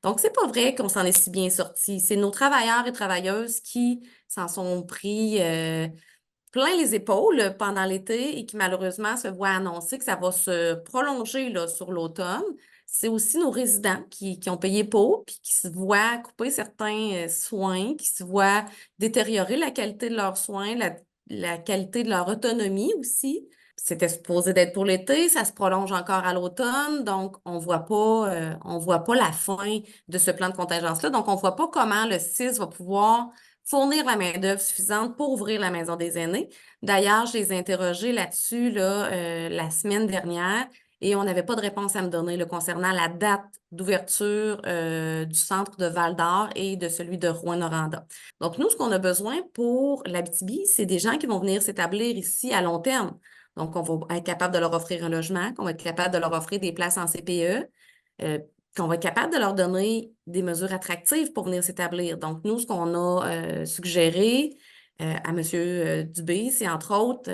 Donc, c'est pas vrai qu'on s'en est si bien sorti. C'est nos travailleurs et travailleuses qui s'en sont pris plein les épaules pendant l'été et qui malheureusement se voient annoncer que ça va se prolonger là, sur l'automne. C'est aussi nos résidents qui ont payé pour puis qui se voient couper certains soins, qui se voient détériorer la qualité de leurs soins, la qualité de leur autonomie aussi. C'était supposé d'être pour l'été, ça se prolonge encore à l'automne, donc on voit pas la fin de ce plan de contingence-là. Donc, on voit pas comment le CIS va pouvoir fournir la main-d'œuvre suffisante pour ouvrir la maison des aînés. D'ailleurs, je les ai interrogés là-dessus là, la semaine dernière et on n'avait pas de réponse à me donner là, concernant la date d'ouverture du centre de Val-d'Or et de celui de Rouyn-Noranda. Donc, nous, ce qu'on a besoin pour l'Abitibi, c'est des gens qui vont venir s'établir ici à long terme. Donc, on va être capable de leur offrir un logement, qu'on va être capable de leur offrir des places en CPE, qu'on va être capable de leur donner des mesures attractives pour venir s'établir. Donc, nous, ce qu'on a suggéré à M. Dubé, c'est entre autres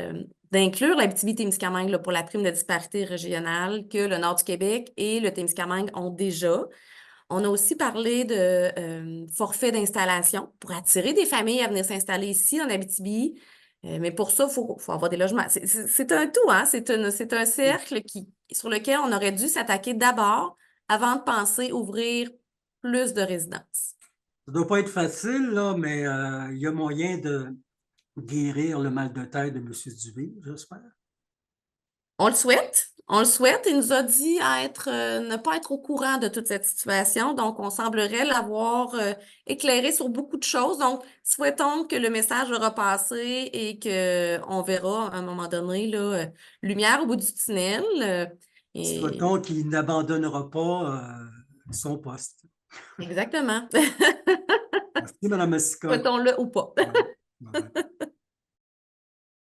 d'inclure l'Abitibi-Témiscamingue là, pour la prime de disparité régionale que le Nord du Québec et le Témiscamingue ont déjà. On a aussi parlé de forfait d'installation pour attirer des familles à venir s'installer ici en Abitibi. Mais pour ça, faut avoir des logements. C'est un tout, hein? C'est un cercle sur lequel on aurait dû s'attaquer d'abord avant de penser ouvrir plus de résidences. Ça ne doit pas être facile, là, mais il y a moyen de guérir le mal de tête de M. Dubé, j'espère. On le souhaite. On le souhaite. Il nous a dit ne pas être au courant de toute cette situation. Donc, on semblerait l'avoir éclairé sur beaucoup de choses. Donc, souhaitons que le message va repasser et qu'on verra à un moment donné là, lumière au bout du tunnel. Et... Souhaitons qu'il n'abandonnera pas son poste. Exactement. Merci, Mme Massicotte. Souhaitons-le ou pas. Ouais. Bye bye.